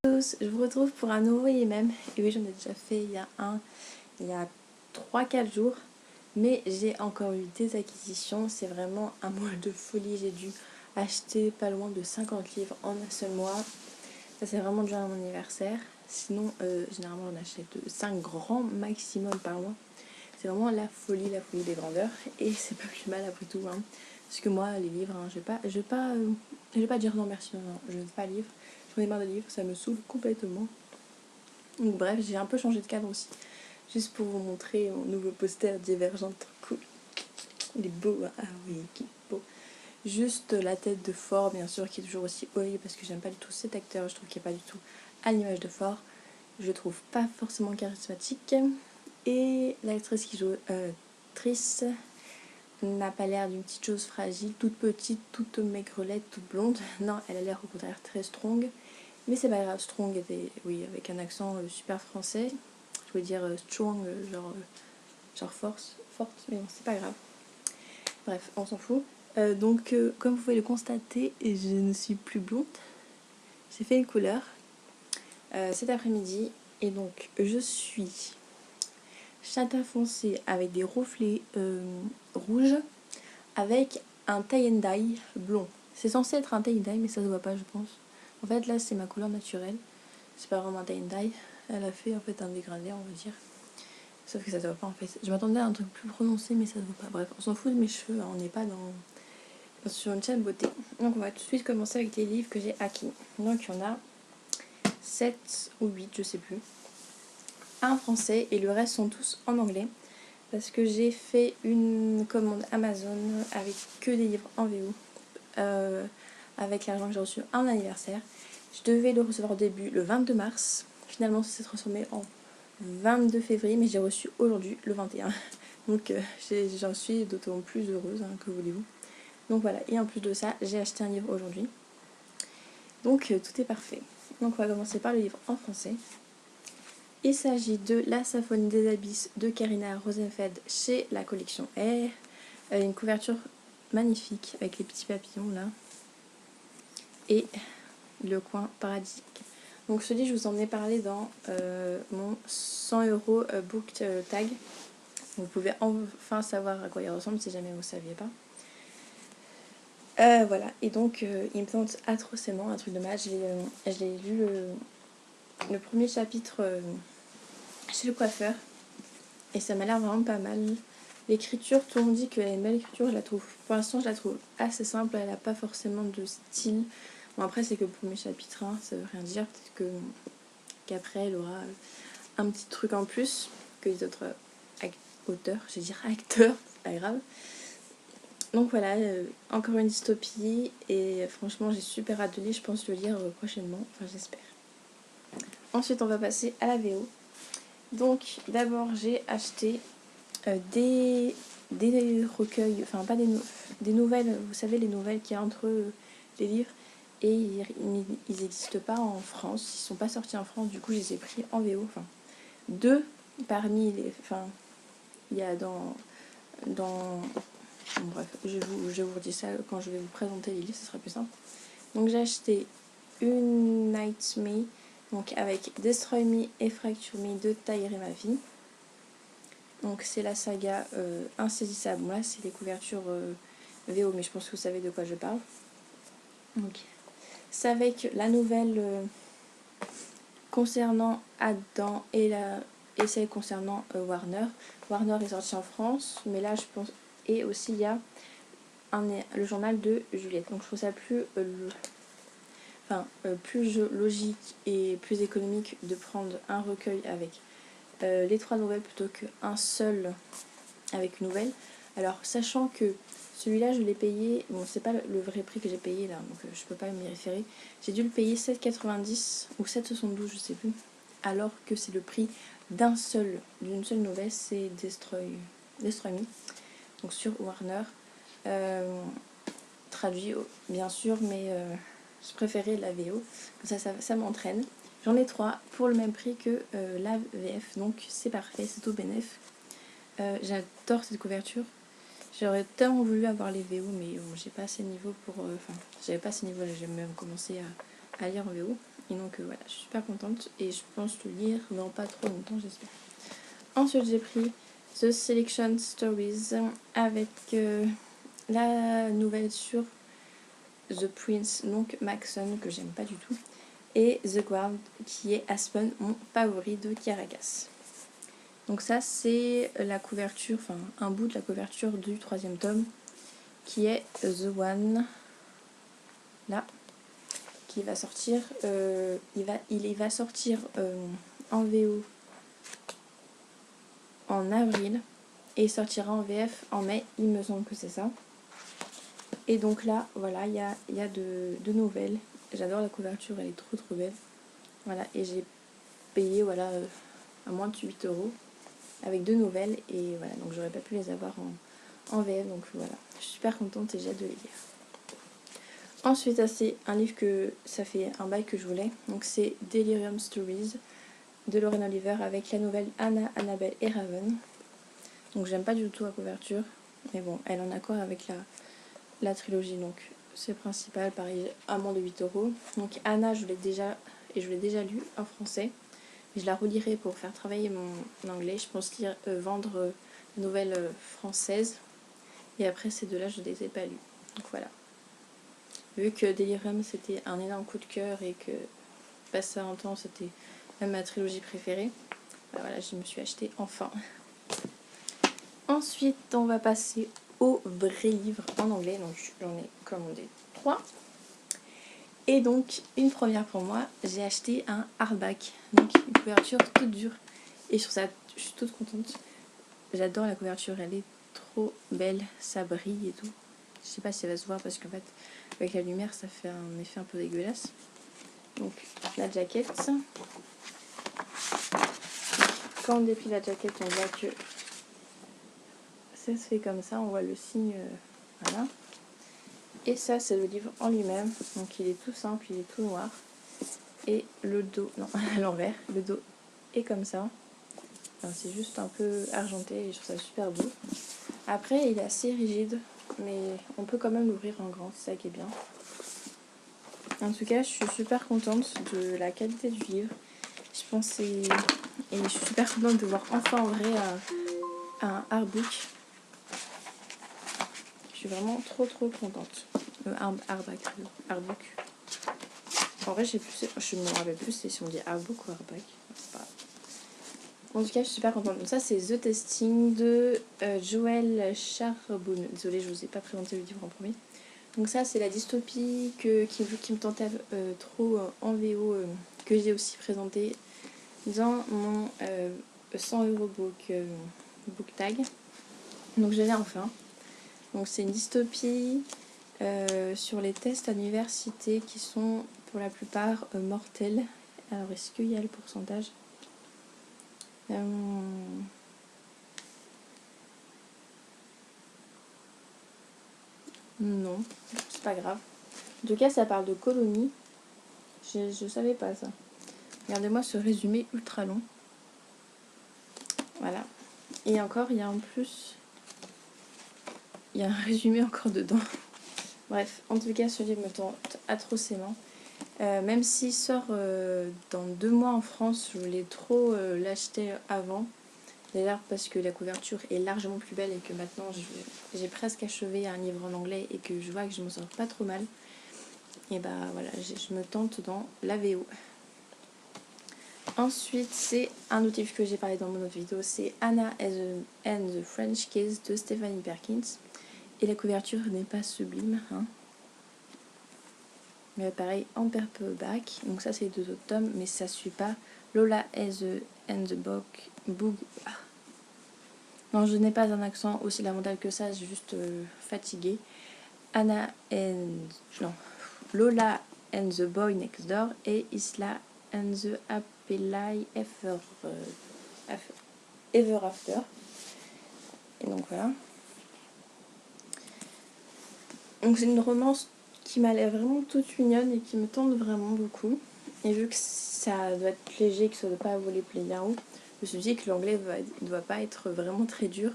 Je vous retrouve pour un nouveau IMM. Et oui, j'en ai déjà fait il y a 3-4 jours. Mais j'ai encore eu des acquisitions. C'est vraiment un mois de folie. J'ai dû acheter pas loin de 50 livres en un seul mois. Ça, c'est vraiment déjà à mon anniversaire. Sinon, généralement, j'en achète 5 grands maximum par mois. C'est vraiment la folie des grandeurs. Et c'est pas plus mal après tout. Parce que moi, les livres, je vais pas dire non merci, non, je veux pas livre. J'en ai marre des livres, ça me saoule complètement. Donc bref, j'ai un peu changé de cadre aussi. Juste pour vous montrer mon nouveau poster Divergente, trop cool. Il est beau, hein. Ah oui, il est beau. Juste la tête de Ford, bien sûr, qui est toujours aussi horrible parce que j'aime pas du tout cet acteur. Je trouve qu'il n'est pas du tout à l'image de Ford. Je le trouve pas forcément charismatique. Et l'actrice qui joue Triss n'a pas l'air d'une petite chose fragile, toute petite, toute maigrelette, toute blonde. Non, elle a l'air au contraire très strong. Mais c'est pas grave, strong était, oui, avec un accent super français. Je voulais dire strong, genre forte, mais bon, c'est pas grave. Bref, on s'en fout. Donc, comme vous pouvez le constater, je ne suis plus blonde. J'ai fait une couleur cet après-midi. Et donc, je suis châtain foncé avec des reflets rouges, avec un tie and dye blond. C'est censé être un tie and dye, mais ça se voit pas, je pense. En fait, là, c'est ma couleur naturelle. C'est pas vraiment un tie and dye. Elle a fait en fait un dégradé, on va dire. Sauf que ça se voit pas en fait. Je m'attendais à un truc plus prononcé, mais ça se voit pas. Bref, on s'en fout de mes cheveux. On n'est pas sur une chaîne beauté. Donc, on va tout de suite commencer avec les livres que j'ai acquis. Donc, il y en a 7 ou 8, je sais plus. Un français et le reste sont tous en anglais. Parce que j'ai fait une commande Amazon avec que des livres en VO. Avec l'argent que j'ai reçu à mon anniversaire. Je devais le recevoir au début le 22 mars. Finalement, ça s'est transformé en 22 février, mais j'ai reçu aujourd'hui le 21. Donc j'en suis d'autant plus heureuse, que voulez-vous. Donc voilà, et en plus de ça, j'ai acheté un livre aujourd'hui. Donc tout est parfait. Donc on va commencer par le livre en français. Il s'agit de La Symphonie des Abysses de Karina Rosenfeld chez la collection R. Une couverture magnifique avec les petits papillons là. Et le coin paradisiaque. Donc ce livre, je vous en ai parlé dans mon 100€ book tag. Vous pouvez enfin savoir à quoi il ressemble si jamais vous ne saviez pas. Voilà, et donc il me tente atrocement, un truc de mal. Je l'ai lu le premier chapitre chez le coiffeur. Et ça m'a l'air vraiment pas mal. L'écriture, tout le monde dit qu'elle a une belle écriture. Je la trouve, pour l'instant, je la trouve assez simple. Elle n'a pas forcément de style. Bon, après, c'est que le premier chapitre, ça veut rien dire. Peut-être qu'après, elle aura un petit truc en plus que les autres auteurs. Je vais dire acteurs, c'est pas grave. Donc voilà, encore une dystopie. Et franchement, j'ai super hâte de lire. Je pense le lire prochainement. Enfin, j'espère. Ensuite, on va passer à la VO. Donc, d'abord, j'ai acheté des recueils, enfin pas des nouvelles, vous savez, les nouvelles qu'il y a entre les livres, et ils n'existent pas en France, ils sont pas sortis en France, du coup je les ai pris en VO. Enfin, deux parmi les, enfin, il y a dans bon, bref, je vous redis ça quand je vais vous présenter les livres, ce sera plus simple. Donc j'ai acheté Unite Me, donc avec Destroy Me et Fracture Me de Taïre Mafi. Donc c'est la saga Insaisissable. Bon là c'est les couvertures VO, mais je pense que vous savez de quoi je parle. Donc c'est avec la nouvelle concernant Adam et celle concernant Warner. Warner est sorti en France, mais là je pense, et aussi il y a le journal de Juliette. Donc je trouve ça plus logique et plus économique de prendre un recueil avec les 3 nouvelles plutôt qu'un seul avec une nouvelle. Alors sachant que celui-là je l'ai payé, bon c'est pas le vrai prix que j'ai payé là, donc je peux pas m'y référer, j'ai dû le payer 7,90 ou 7,72 je sais plus, alors que c'est le prix d'une seule nouvelle, c'est Destroy Me, donc sur Warner, traduit bien sûr, mais je préférais la VO, comme ça m'entraîne. J'en ai 3 pour le même prix que la VF, donc c'est parfait, c'est tout bénef. J'adore cette couverture. J'aurais tellement voulu avoir les VO, mais bon, j'ai pas assez de niveau pour... j'avais pas assez de niveau, j'ai même commencé à lire en VO. Et donc voilà, je suis super contente et je pense le lire dans pas trop longtemps, j'espère. Ensuite j'ai pris The Selection Stories avec la nouvelle sur The Prince, donc Maxon, que j'aime pas du tout, et The Guard, qui est Aspen, mon favori de Caracas. Donc ça c'est la couverture, enfin un bout de la couverture du 3e tome, qui est The One, là, qui va sortir, il va sortir en VO en avril, et il sortira en VF en mai, il me semble que c'est ça. Et donc là, voilà, il y a deux nouvelles. J'adore la couverture, elle est trop belle. Voilà, et j'ai payé voilà, à moins de 8 € avec 2 nouvelles. Et voilà, donc j'aurais pas pu les avoir en VF. Donc voilà, je suis super contente et j'ai hâte de les lire. Ensuite, c'est un livre que ça fait un bail que je voulais. Donc c'est Delirium Stories de Lauren Oliver avec la nouvelle Anna, Annabelle et Raven. Donc j'aime pas du tout la couverture. Mais bon, elle en accord avec la trilogie, donc c'est principal, pareil, à moins de 8 €. Donc Anna, je l'ai déjà lu en français. Je la relirai pour faire travailler mon anglais. Je pense vendre une nouvelle française. Et après ces deux-là, je ne les ai pas lus. Donc voilà. Vu que Delirium, c'était un énorme coup de cœur et que passé un temps, c'était même ma trilogie préférée. Bah voilà, je me suis acheté enfin. Ensuite, on va passer au vrai livre en anglais. Donc j'en ai commandé 3. Et donc, une première pour moi, j'ai acheté un hardback. Donc une couverture toute dure. Et sur ça, je suis toute contente. J'adore la couverture, elle est trop belle. Ça brille et tout. Je sais pas si ça va se voir parce qu'en fait, avec la lumière, ça fait un effet un peu dégueulasse. Donc, la jaquette. Quand on déplie la jaquette, on voit que ça se fait comme ça. On voit le signe, voilà. Et ça, c'est le livre en lui-même. Donc, il est tout simple, il est tout noir. Et le dos, non, à l'envers, le dos est comme ça. Enfin, c'est juste un peu argenté et je trouve ça super beau. Après, il est assez rigide, mais on peut quand même l'ouvrir en grand, c'est ça qui est bien. En tout cas, je suis super contente de la qualité du livre. Je pense et je suis super contente de voir enfin en vrai un artbook. Je suis vraiment trop contente. Un artbook. En vrai, je ne me rappelle plus si on dit artbook ou artback. En tout cas, je suis super contente. Donc ça, c'est The Testing de Joël Charbonneau. Désolée, je ne vous ai pas présenté le livre en premier. Donc ça, c'est la dystopie qui me tentait trop en VO, que j'ai aussi présenté dans mon 100 € book tag. Donc je l'ai enfin. Donc c'est une dystopie sur les tests à l'université qui sont pour la plupart mortels. Alors est-ce qu'il y a le pourcentage ? Non, c'est pas grave. En tout cas, ça parle de colonies. Je savais pas ça. Regardez-moi ce résumé ultra long. Voilà. Et encore, il y a en plus... Il y a un résumé encore dedans. Bref, en tout cas, ce livre me tente atrocement. Même s'il sort dans 2 mois en France, je voulais trop l'acheter avant. D'ailleurs, parce que la couverture est largement plus belle et que maintenant, j'ai presque achevé un livre en anglais et que je vois que je m'en sors pas trop mal. Et bah voilà, je me tente dans la VO. Ensuite, c'est un autre livre que j'ai parlé dans mon autre vidéo, c'est Anna and the French Kiss de Stephanie Perkins. Et la couverture n'est pas sublime, hein. Mais pareil, en paperback. Donc ça, c'est 2 autres tomes, mais ça suit pas Lola and the Boog. Non, je n'ai pas un accent aussi lamentable que ça, je suis juste fatiguée. Lola and the Boy Next Door et Isla and the Happily Ever After. Et donc voilà. Donc c'est une romance qui m'a l'air vraiment toute mignonne et qui me tente vraiment beaucoup. Et vu que ça doit être léger, que ça ne doit pas voler Playground, je me suis dit que l'anglais ne doit pas être vraiment très dur.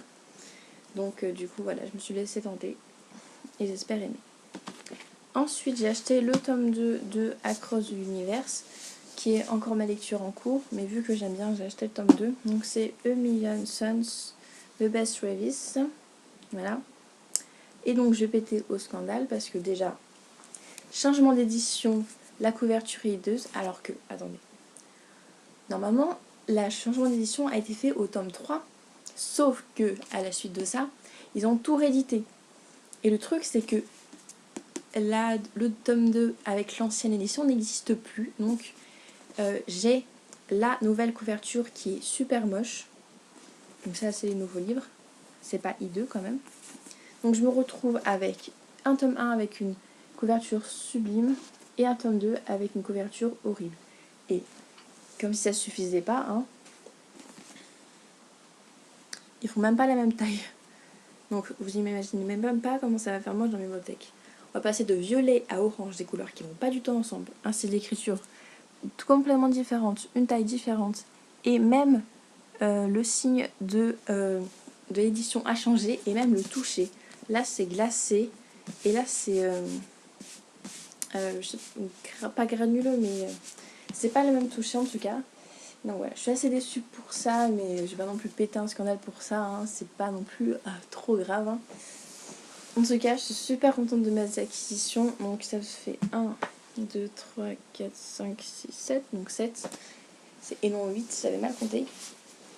Donc du coup voilà, je me suis laissée tenter et j'espère aimer. Ensuite, j'ai acheté le tome 2 de Across the Universe, qui est encore ma lecture en cours, mais vu que j'aime bien, j'ai acheté le tome 2. Donc c'est A Million Suns de Bess Revis. Voilà. Et donc je vais péter au scandale parce que déjà, changement d'édition, la couverture est hideuse, alors que, attendez, normalement, le changement d'édition a été fait au tome 3, sauf que, à la suite de ça, ils ont tout réédité. Et le truc, c'est que le tome 2 avec l'ancienne édition n'existe plus, donc j'ai la nouvelle couverture qui est super moche. Donc ça, c'est les nouveaux livres, c'est pas hideux quand même. Donc je me retrouve avec un tome 1 avec une couverture sublime et un tome 2 avec une couverture horrible. Et comme si ça suffisait pas, hein, ils font même pas la même taille. Donc vous imaginez même pas comment ça va faire moche dans mes bibliothèques. On va passer de violet à orange, des couleurs qui vont pas du tout ensemble. Un style d'écriture tout complètement différente, une taille différente. Et même le signe de l'édition a changé et même le toucher. Là c'est glacé et là c'est pas granuleux mais c'est pas le même toucher en tout cas. Donc voilà, je suis assez déçue pour ça, mais je vais pas non plus péter un scandale pour ça, hein. C'est pas non plus trop grave, hein. En tout cas, je suis super contente de mes acquisitions. Donc ça fait 1, 2, 3, 4, 5, 6, 7. Donc 7. Et non 8, j'avais mal compté.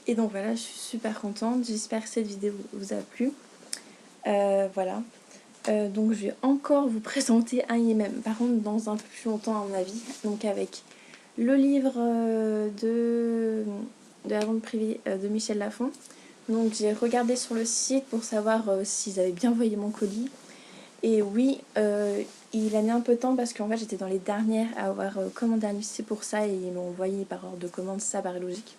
Et donc voilà, je suis super contente. J'espère que cette vidéo vous a plu. Voilà. Donc je vais encore vous présenter un IMM. Par contre, dans un peu plus longtemps à mon avis. Donc avec le livre de la vente privée de Michel Lafon. Donc j'ai regardé sur le site pour savoir s'ils avaient bien envoyé mon colis. Et oui, il a mis un peu de temps parce qu'en fait j'étais dans les dernières à avoir commandé un lycée pour ça et ils l'ont envoyé par ordre de commande, ça paraît logique.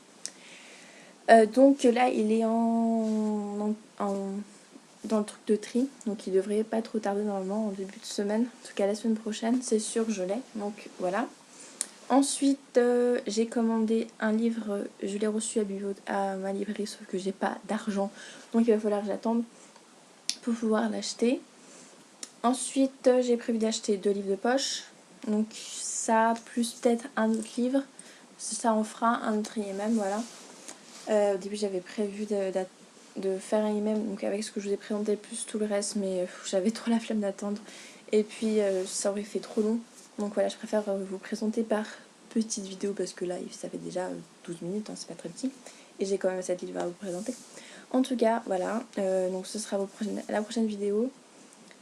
Donc là il est dans le truc de tri, donc il devrait pas trop tarder normalement en début de semaine, en tout cas la semaine prochaine, c'est sûr je l'ai, donc voilà. Ensuite j'ai commandé un livre, je l'ai reçu à ma librairie sauf que j'ai pas d'argent, donc il va falloir que j'attende pour pouvoir l'acheter. Ensuite, j'ai prévu d'acheter 2 livres de poche. Donc ça, plus peut-être un autre livre. Ça en fera un autre IMM, voilà. Au début, j'avais prévu de faire un IMM donc avec ce que je vous ai présenté, plus tout le reste. Mais j'avais trop la flemme d'attendre. Et puis, ça aurait fait trop long. Donc voilà, je préfère vous présenter par petite vidéo parce que là, ça fait déjà 12 minutes, hein, c'est pas très petit. Et j'ai quand même 7 livres à vous présenter. En tout cas, voilà. Donc ce sera la prochaine vidéo.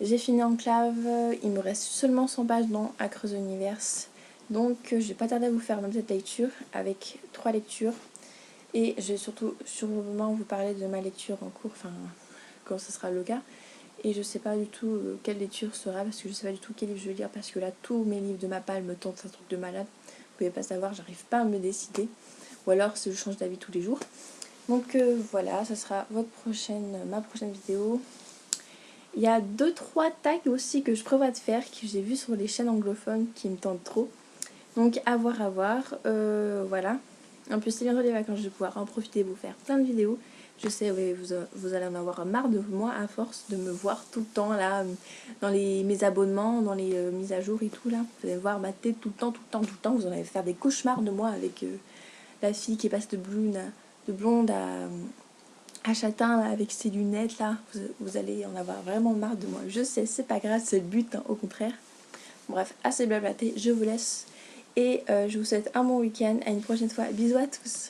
J'ai fini Enclave, il me reste seulement 100 pages dans Across the Universe. Donc je vais pas tarder à vous faire même cette lecture avec 3 lectures. Et je vais surtout sûrement vous parler de ma lecture en cours, enfin quand ce sera le cas. Et je sais pas du tout quelle lecture sera parce que je sais pas du tout quel livre je vais lire parce que là tous mes livres de ma palle me tentent un truc de malade. Vous pouvez pas savoir, j'arrive pas à me décider. Ou alors je change d'avis tous les jours. Donc voilà, ça sera ma prochaine vidéo. Il y a 2-3 tags aussi que je prévois de faire, que j'ai vu sur les chaînes anglophones qui me tentent trop. Donc à voir, voilà. En plus c'est bientôt les vacances, je vais pouvoir en profiter, vous faire plein de vidéos. Je sais, oui, vous allez en avoir marre de moi à force de me voir tout le temps là, dans mes abonnements, dans les mises à jour et tout là. Vous allez voir ma tête tout le temps, vous en allez faire des cauchemars de moi avec la fille qui passe de blonde à châtain là, avec ses lunettes là, vous allez en avoir vraiment marre de moi. Je sais, c'est pas grave, c'est le but, hein, au contraire. Bref, assez blablaté, je vous laisse. Et je vous souhaite un bon week-end. À une prochaine fois. Bisous à tous.